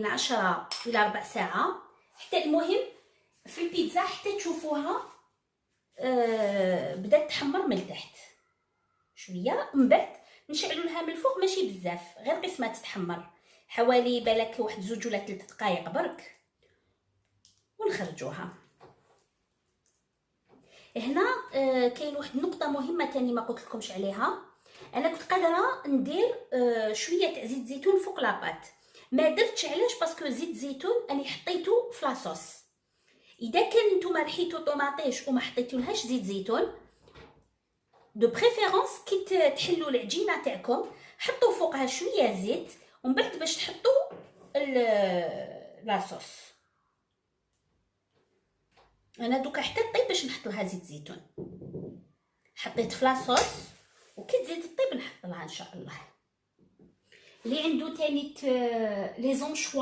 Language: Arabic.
بين 10 الى ربع ساعه، حتى المهم في البيتزا حتى تشوفوها بدات تحمر من التحت شويه. من بعد نشعلوا لها من الفوق ماشي بزاف، غير قسمه تتحمر، حوالي بالك واحد 2 ولا 3 دقائق برك، ونخرجوها. هنا كاين واحد النقطه مهمه تاني ما قلت لكمش عليها. انا كنت قادره ندير شويه تاع زيت زيتون فوق لاباط، ما درتش علاش؟ باسكو زيت زيتون انا حطيته في لاصوص. اذا كان نتوما رحيتو طوماطيش وما حطيتولهاش زيت زيتون، دو بريفيرونس كي تحلوا العجينه تاعكم حطوا فوقها شويه زيت، ومن بعد باش تحطوا لاصوص. انا دوكا حتى طيب باش نحط لها زيت زيتون، حطيت في لاصوص، وكي تزيد الطيب نحط لها ان شاء الله. اللي عنده تاني لي زونشوا